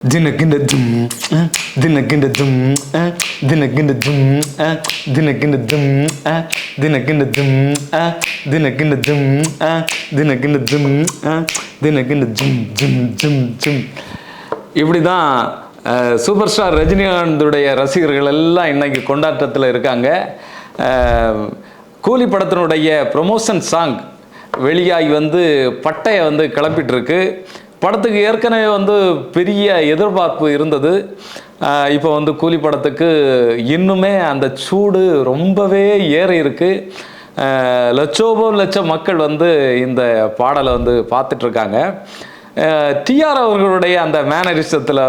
Dinagina dum, dinagina dum, dinagina dum, dinagina dum, dinagina dum, dinagina dum, dinagina dum, dinagina dum, dum, dum, dum. இப்படி தான் super star ரஜினிகாந்துடைய ரசிகர்கள் எல்லாம் இன்னைக்கு கொண்டாட்டத்தில் இருக்காங்க. கூலி படத்தினுடைய ப்ரொமோஷன் சாங் வெளியாகி பட்டையை கிளப்பிட்டு இருக்கு. படத்துக்கு ஏற்கனவே பெரிய எதிர்பார்ப்பு இருந்தது. இப்போ கூலி படத்துக்கு இன்னுமே அந்த சூடு ரொம்பவே ஏறி இருக்கு. லட்சோபம் மக்கள் இந்த பாடலை பார்த்துட்ருக்காங்க. டிஆர் அவர்களுடைய அந்த மேனரிசத்தில்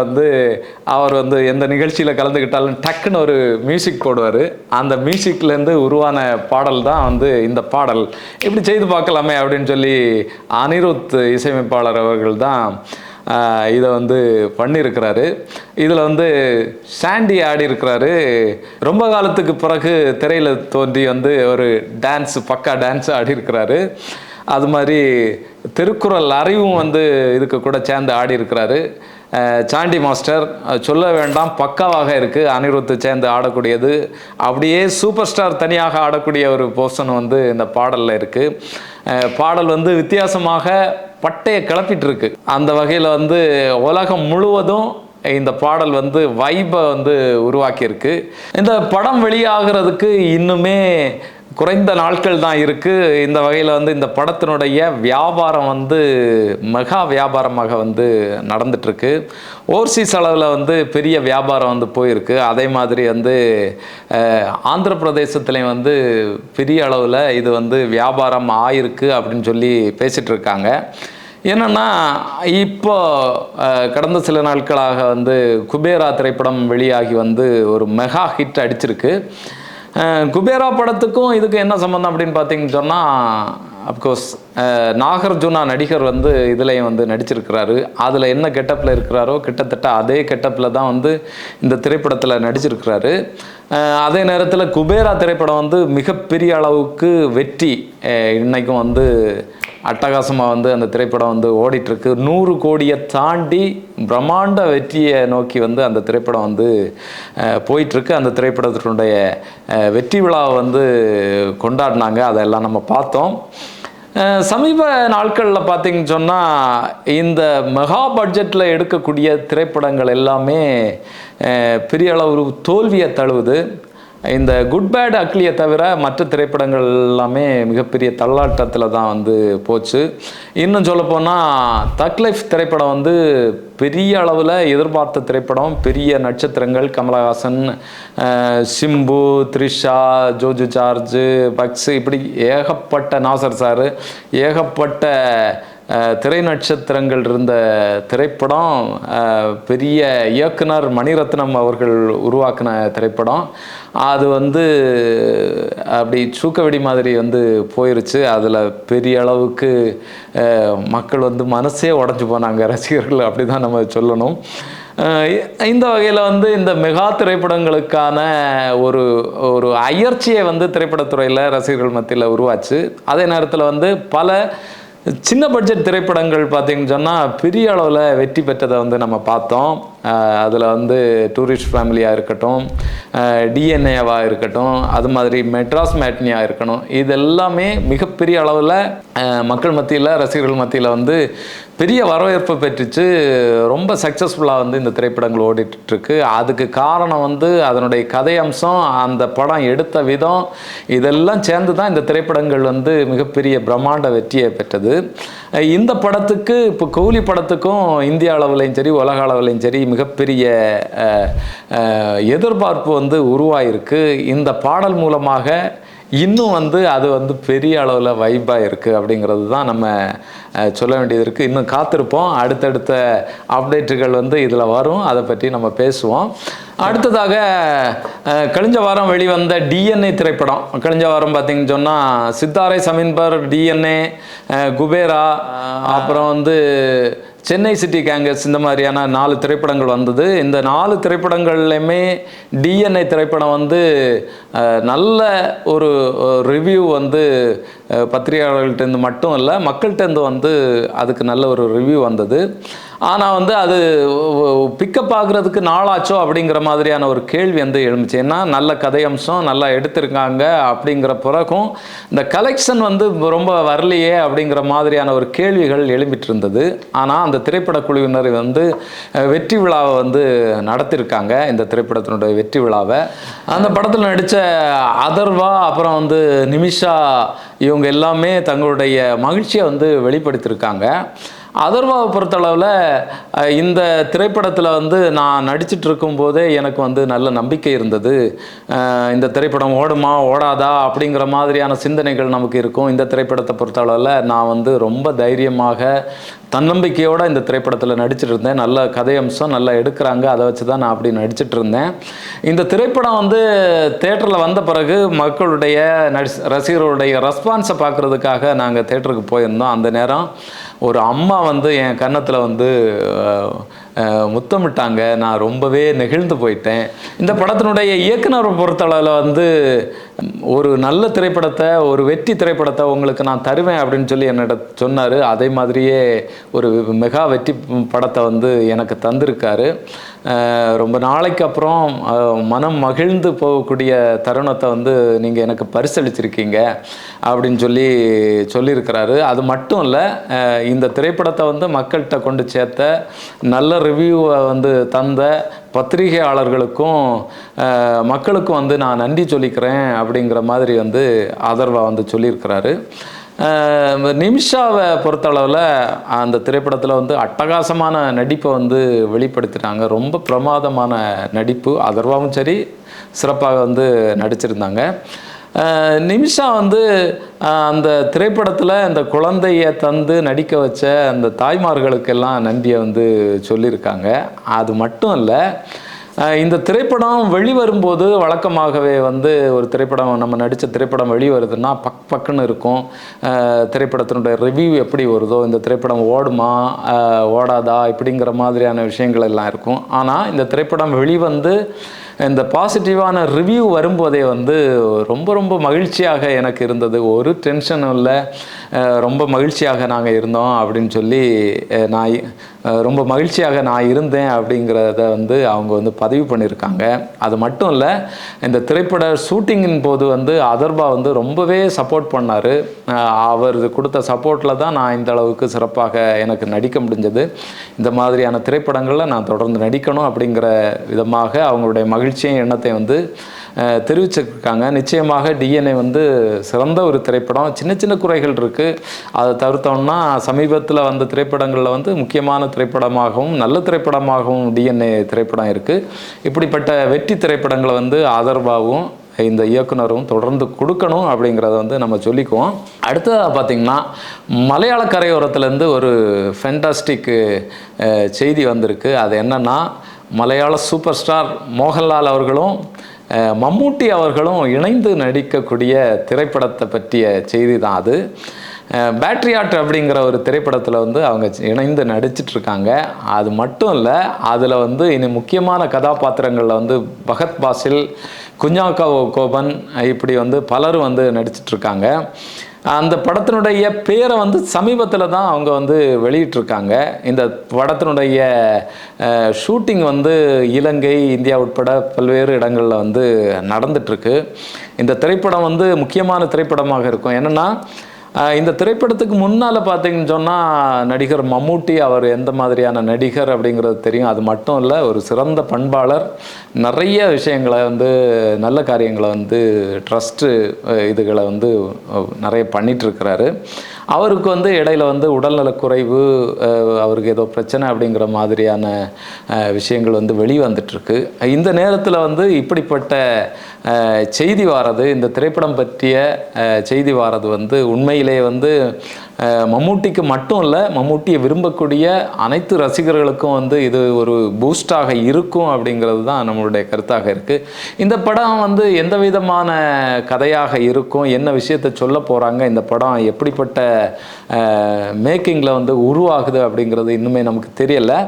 அவர் எந்த நிகழ்ச்சியில் கலந்துக்கிட்டாலும் டக்குன்னு ஒரு மியூசிக் போடுவார். அந்த மியூசிக்லேருந்து உருவான பாடல் தான் இந்த பாடல். இப்படி செய்து பார்க்கலாமே அப்படின்னு சொல்லி அனிருத் இசையமைப்பாளர் அவர்கள் தான் இதை பண்ணியிருக்கிறாரு. இதில் சாண்டி ஆடி இருக்கிறாரு. ரொம்ப காலத்துக்கு பிறகு திரையில் தோன்றி ஒரு டான்ஸ், பக்கா டான்ஸ் ஆடி இருக்கிறாரு. அது மாதிரி திருக்குறள் அறிவும் இதுக்கு கூட சேர்ந்து ஆடி இருக்கிறாரு. சாண்டி மாஸ்டர் சொல்ல வேண்டாம், பக்காவாக இருக்குது. அனிருத்து சேர்ந்து ஆடக்கூடியது, அப்படியே சூப்பர் ஸ்டார் தனியாக ஆடக்கூடிய ஒரு போர்ஷன் இந்த பாடலில் இருக்குது. பாடல் வித்தியாசமாக பட்டையை கிளப்பிட்டு இருக்கு. அந்த வகையில் உலகம் முழுவதும் இந்த பாடல் வைபை உருவாக்கியிருக்கு. இந்த படம் வெளியாகிறதுக்கு இன்னுமே குறைந்த நாட்கள் தான் இருக்குது. இந்த வகையில் இந்த படத்தினுடைய வியாபாரம் மெகா வியாபாரமாக நடந்துட்டுருக்கு. ஓவர்சீஸ் அளவில் பெரிய வியாபாரம் போயிருக்கு. அதே மாதிரி ஆந்திர பிரதேசத்துலேயும் பெரிய அளவில் இது வியாபாரம் ஆயிருக்கு அப்படின்னு சொல்லி பேசிகிட்டு இருக்காங்க. என்னென்னா, இப்போ கடந்த சில நாட்களாக குபேரா திரைப்படம் வெளியாகி ஒரு மெகா ஹிட் அடிச்சிருக்கு. குபேரா படத்துக்கும் இதுக்கு என்ன சம்மந்தம் அப்படின்னு பார்த்தீங்கன்னு சொன்னால், அப்கோர்ஸ் நாகார்ஜுனா நடிகர் இதுலேயும் நடிச்சிருக்கிறாரு. அதில் என்ன கெட்டப்பில் இருக்கிறாரோ கிட்டத்தட்ட அதே கெட்டப்பில் தான் இந்த திரைப்படத்தில் நடிச்சிருக்கிறாரு. அதே நேரத்தில் குபேரா திரைப்படம் மிகப்பெரிய அளவுக்கு வெற்றி இன்றைக்கும் அட்டகாசமாக அந்த திரைப்படம் ஓடிட்டுருக்கு. 100 கோடியை தாண்டி பிரம்மாண்ட வெற்றியை நோக்கி அந்த திரைப்படம் போயிட்டுருக்கு. அந்த திரைப்படத்தினுடைய வெற்றி விழாவை கொண்டாடினாங்க. அதெல்லாம் நம்ம பார்த்தோம். சமீப நாட்களில் பார்த்தீங்கன்னு சொன்னால், இந்த மெகா பட்ஜெட்டில் எடுக்கக்கூடிய திரைப்படங்கள் எல்லாமே பெரிய அளவு தோல்வியை தழுவுது. இந்த குட் பேட் அக்லியை தவிர மற்ற திரைப்படங்கள் எல்லாமே மிகப்பெரிய தள்ளாட்டத்தில் தான் போச்சு. இன்னும் சொல்லப்போனால் தக் லைஃப் திரைப்படம் பெரிய அளவில் எதிர்பார்த்த திரைப்படம். பெரிய நட்சத்திரங்கள் கமலஹாசன், சிம்பு, த்ரிஷா, ஜோஜு ஜார்ஜ், பக்ஸ், இப்படி ஏகப்பட்ட நாசர் சார், ஏகப்பட்ட திரை நட்சத்திரங்கள் இருந்த திரைப்படம். பெரிய இயக்குனர் மணிரத்னம் அவர்கள் உருவாக்கின திரைப்படம். அது அப்படி சூக்கவெடி மாதிரி போயிருச்சு. அதில் பெரிய அளவுக்கு மக்கள் மனசே உடஞ்சி போனாங்க, ரசிகர்கள், அப்படி தான் நம்ம சொல்லணும். இந்த வகையில் இந்த மெகா திரைப்படங்களுக்கான ஒரு ஒரு அயற்சியை திரைப்படத்துறையில் ரசிகர்கள் மத்தியில் உருவாச்சு. அதே நேரத்தில் பல சின்ன பட்ஜெட் திரைப்படங்கள் பார்த்தீங்கன்னு சொன்னால் பெரிய அளவில் வெற்றி பெற்றதை நம்ம பார்த்தோம். அதில் டூரிஸ்ட் ஃபேமிலியாக இருக்கட்டும், டிஎன்ஏவாக இருக்கட்டும், அது மாதிரி மெட்ராஸ் மேட்னியாக இருக்கணும், இது எல்லாமே மிகப்பெரிய அளவில் மக்கள் மத்தியில், ரசிகர்கள் மத்தியில் பெரிய வரவேற்பு பெற்றுச்சு. ரொம்ப சக்ஸஸ்ஃபுல்லாக இந்த திரைப்படங்கள் ஓடிட்டுருக்கு. அதுக்கு காரணம் அதனுடைய கதை அம்சம், அந்த படம் எடுத்த விதம், இதெல்லாம் சேர்ந்து தான் இந்த திரைப்படங்கள் மிகப்பெரிய பிரம்மாண்ட வெற்றியை பெற்றது. இந்த படத்துக்கு, இப்போ கூலி படத்துக்கும் இந்திய அளவுலையும் சரி உலக அளவுலையும் சரி மிகப்பெரிய எதிர்பார்ப்பு உருவாயிருக்கு. இந்த பாடல் மூலமாக இன்னும் அது பெரிய அளவில் வைப்பாக இருக்குது அப்படிங்கிறது தான் நம்ம சொல்ல வேண்டியது இருக்குது. இன்னும் காத்திருப்போம். அடுத்தடுத்த அப்டேட்டுகள் இதில் வரும். அதை பற்றி நம்ம பேசுவோம். அடுத்ததாக கழிஞ்ச வாரம் வெளிவந்த டிஎன்ஏ திரைப்படம். கழிஞ்ச வாரம் பார்த்தீங்கன்னு சொன்னால் சித்தாரை சமீன்பர், டிஎன்ஏ, குபேரா, அப்புறம் சென்னை சிட்டி கேங்கர்ஸ், இந்த மாதிரியான 4 திரைப்படங்கள் வந்தது. இந்த 4 திரைப்படங்கள்லையுமே டிஎன்ஏ திரைப்படம் நல்ல ஒரு ரிவ்யூ பத்திரிகையாளர்கள்ட்டேருந்து மட்டும் இல்லை, மக்கள்கிட்டேருந்து அதுக்கு நல்ல ஒரு ரிவ்யூ வந்தது. ஆனால் வந்து அது பிக்கப் ஆகுறதுக்கு நாளாச்சோ அப்படிங்கிற மாதிரியான ஒரு கேள்வி வந்து எழுந்துச்சு. ஏன்னா நல்ல கதையம்சம் நல்லா எடுத்திருக்காங்க அப்படிங்கிற பிறகும் இந்த கலெக்ஷன் வந்து ரொம்ப வரலையே அப்படிங்கிற மாதிரியான ஒரு கேள்விகள் எழும்பிட்டு இருந்தது. ஆனால் அந்த திரைப்பட குழுவினர் வந்து வெற்றி விழாவை வந்து நடத்தியிருக்காங்க. இந்த திரைப்படத்தினுடைய வெற்றி விழாவை அந்த படத்தில் நடித்த அதர்வா அப்புறம் வந்து நிமிஷா இவங்க எல்லாமே தங்களுடைய மகிழ்ச்சியை வந்து வெளிப்படுத்தியிருக்காங்க. அதர்வாவை பொறுத்தளவில் இந்த திரைப்படத்தில் வந்து நான் நடிச்சிட்டு இருக்கும்போதே எனக்கு வந்து நல்ல நம்பிக்கை இருந்தது. இந்த திரைப்படம் ஓடுமா ஓடாதா அப்படிங்கிற மாதிரியான சிந்தனைகள் நமக்கு இருக்கும். இந்த திரைப்படத்தை பொறுத்தளவில் நான் வந்து ரொம்ப தைரியமாக தன்னம்பிக்கையோடு இந்த திரைப்படத்தில் நடிச்சிட்டு இருந்தேன். நல்ல கதையம்சம் நல்லா எடுக்கிறாங்க, அதை வச்சு தான் நான் அப்படி நடிச்சிட்டு இருந்தேன். இந்த திரைப்படம் வந்து தேட்டரில் வந்த பிறகு மக்களுடைய ரசிகர்களுடைய ரெஸ்பான்ஸை பார்க்குறதுக்காக நாங்கள் தேட்டருக்கு போயிருந்தோம். அந்த நேரம் ஒரு அம்மா வந்து என் கன்னத்தில் வந்து முத்தமிட்டாங்க. நான் ரொம்பவே நெகிழ்ந்து போயிட்டேன். இந்த படத்தினுடைய இயக்குனரை பொறுத்தளவில் வந்து ஒரு நல்ல திரைப்படத்தை, ஒரு வெற்றி திரைப்படத்தை உங்களுக்கு நான் தருவேன் அப்படின்னு சொல்லி என்னிட சொன்னார். அதே மாதிரியே ஒரு மெகா வெற்றி படத்தை வந்து எனக்கு தந்திருக்காரு. ரொம்ப நாளைக்கு அப்புறம் மனம் மகிழ்ந்து போகக்கூடிய தருணத்தை வந்து நீங்கள் எனக்கு பரிசளிச்சிருக்கீங்க அப்படின்னு சொல்லியிருக்கிறாரு. அது மட்டும் இல்லை, இந்த திரைப்படத்தை வந்து மக்கள்கிட்ட கொண்டு சேர்த்த, நல்ல ரிவ்யூவை வந்து தந்த பத்திரிகையாளர்களுக்கும் மக்களுக்கும் வந்து நான் நன்றி சொல்லிக்கிறேன் அப்படிங்கிற மாதிரி வந்து அதர்வா வந்து சொல்லியிருக்கிறாரு. நிமிஷாவை பொறுத்தளவில் அந்த திரைப்படத்தில் வந்து அட்டகாசமான நடிப்பை வந்து வெளிப்படுத்தினாங்க. ரொம்ப பிரமாதமான நடிப்பு. அதர்வாவும் சரி சிறப்பாக வந்து நடிச்சிருந்தாங்க. நிமிஷா வந்து அந்த திரைப்படத்தில் இந்த குழந்தையை தந்து நடிக்க வச்ச அந்த தாய்மார்களுக்கெல்லாம் நன்றியை வந்து சொல்லியிருக்காங்க. அது மட்டும் இல்லை, இந்த திரைப்படம் வெளிவரும்போது வழக்கமாகவே வந்து ஒரு திரைப்படம் நம்ம நடித்த திரைப்படம் வெளிவருதுன்னா பக்குன்னு இருக்கும். திரைப்படத்தினுடைய ரிவ்யூ எப்படி வருதோ, இந்த திரைப்படம் ஓடுமா ஓடாதா இப்படிங்கிற மாதிரியான விஷயங்கள் எல்லாம் இருக்கும். ஆனால் இந்த திரைப்படம் வெளிவந்து இந்த பாசிட்டிவான ரிவ்யூ வரும்போதே வந்து ரொம்ப ரொம்ப மகிழ்ச்சியாக எனக்கு இருந்தது. ஒரு டென்ஷனும் இல்லை, ரொம்ப மகிழ்ச்சியாக நாங்கள் இருந்தோம் அப்படின்னு சொல்லி நான் ரொம்ப மகிழ்ச்சியாக நான் இருந்தேன் அப்படிங்கிறத வந்து அவங்க வந்து பதிவு பண்ணியிருக்காங்க. அது மட்டும் இல்லை, இந்த திரைப்பட ஷூட்டிங்கின் போது வந்து அதர்வா வந்து ரொம்பவே சப்போர்ட் பண்ணார். அவர் கொடுத்த சப்போர்ட்டில் தான் நான் இந்த அளவுக்கு சிறப்பாக எனக்கு நடிக்க முடிஞ்சது. இந்த மாதிரியான திரைப்படங்களில் நான் தொடர்ந்து நடிக்கணும் அப்படிங்கிற விதமாக அவங்களுடைய மகிழ்ச்சியும் எண்ணத்தை வந்து தெரிவிச்சிருக்காங்க. நிச்சயமாக டிஎன்ஏ வந்து சிறந்த ஒரு திரைப்படம். சின்ன சின்ன குறைகள் இருக்குது, அதை தவிர்த்தோம்னா சமீபத்தில் வந்த திரைப்படங்களில் வந்து முக்கியமான திரைப்படமாகவும் நல்ல திரைப்படமாகவும் டிஎன்ஏ திரைப்படம் இருக்குது. இப்படிப்பட்ட வெற்றி திரைப்படங்களை வந்து ஆதர்வாவும் இந்த இயக்குனரும் தொடர்ந்து கொடுக்கணும் அப்படிங்கிறத வந்து நம்ம சொல்லிக்குவோம். அடுத்ததாக பார்த்திங்கன்னா, மலையாள கரையோரத்துலேருந்து ஒரு ஃபென்டாஸ்டிக் செய்தி வந்திருக்கு. அது என்னென்னா, மலையாள சூப்பர் ஸ்டார் மோகன்லால் அவர்களும் மம்மூட்டி அவர்களும் இணைந்து நடிக்கக்கூடிய திரைப்படத்தை பற்றிய செய்தி தான் அது. பேட்ரியாட் அப்படிங்கிற ஒரு திரைப்படத்தில் வந்து அவங்க இணைந்து நடிச்சிட்ருக்காங்க. அது மட்டும் இல்லை, அதில் வந்து இனி முக்கியமான கதாபாத்திரங்களில் வந்து பகத் பாசில், குஞ்சாக்கா கோபன் இப்படி வந்து பலரும் வந்து நடிச்சிட்ருக்காங்க. அந்த படத்தினுடைய பேரை வந்து சமீபத்தில் தான் அவங்க வந்து வெளியிட்டிருக்காங்க. இந்த படத்தினுடைய ஷூட்டிங் வந்து இலங்கை, இந்தியா உட்பட பல்வேறு இடங்களில் வந்து நடந்துகிட்ருக்கு. இந்த திரைப்படம் வந்து முக்கியமான திரைப்படமாக இருக்கும். என்னென்னா, இந்த திரைப்படத்துக்கு முன்னால் பார்த்தீங்கன்னு சொன்னால் நடிகர் மம்மூட்டி அவர் எந்த மாதிரியான நடிகர் அப்படிங்கிறது தெரியும். அது மட்டும் இல்லை, ஒரு சிறந்த பண்பாளர். நிறைய விஷயங்களை வந்து நல்ல காரியங்களை வந்து ட்ரஸ்ட்டு இதுகளை வந்து நிறைய பண்ணிகிட்ருக்கிறாரு. அவருக்கு வந்து இடையில் வந்து உடல்நலக்குறைவு, அவருக்கு ஏதோ பிரச்சனை அப்படிங்கிற மாதிரியான விஷயங்கள் வந்து வெளிவந்துட்டுருக்கு. இந்த நேரத்தில் வந்து இப்படிப்பட்ட செய்தி வாரது, இந்த திரைப்படம் பற்றிய செய்தி வாரது வந்து உண்மையிலே வந்து மம்மூட்டிக்கு மட்டும் இல்லை, மம்மூட்டியை விரும்பக்கூடிய அனைத்து ரசிகர்களுக்கும் வந்து இது ஒரு பூஸ்டாக இருக்கும் அப்படிங்கிறது தான் நம்மளுடைய கருத்தாக இருக்குது. இந்த படம் வந்து எந்த விதமான கதையாக இருக்கும், என்ன விஷயத்தை சொல்ல போகிறாங்க, இந்த படம் எப்படிப்பட்ட மேக்கிங்கில் வந்து உருவாகுது அப்படிங்கிறது இன்னுமே நமக்கு தெரியலை.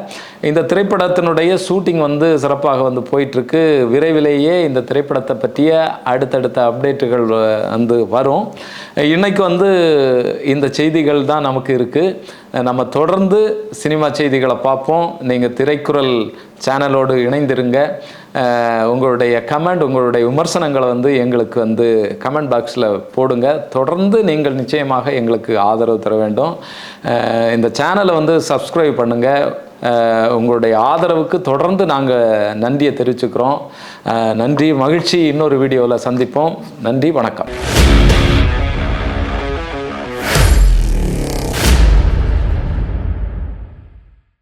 இந்த திரைப்படத்தினுடைய ஷூட்டிங் வந்து சிறப்பாக வந்து போயிட்டுருக்கு. விரைவிலேயே இந்த திரைப்படத்தை பற்றிய அடுத்தடுத்த அப்டேட்டுகள் வந்து வரும். இன்றைக்கு வந்து இந்த செய்திகள் தான் நமக்கு இருக்குது. நம்ம தொடர்ந்து சினிமா செய்திகளை பார்ப்போம். நீங்கள் திரைக்குறள் சேனலோடு இணைந்திருங்க. உங்களுடைய கமெண்ட், உங்களுடைய விமர்சனங்களை வந்து எங்களுக்கு வந்து கமெண்ட் பாக்ஸில் போடுங்க. தொடர்ந்து நீங்கள் நிச்சயமாக எங்களுக்கு ஆதரவு தர வேண்டும். இந்த சேனலை வந்து சப்ஸ்கிரைப் பண்ணுங்கள். உங்களுடைய ஆதரவுக்கு தொடர்ந்து நாங்கள் நன்றியை தெரிவிச்சுக்கிறோம். நன்றி, மகிழ்ச்சி. இன்னொரு வீடியோவில் சந்திப்போம். நன்றி, வணக்கம்.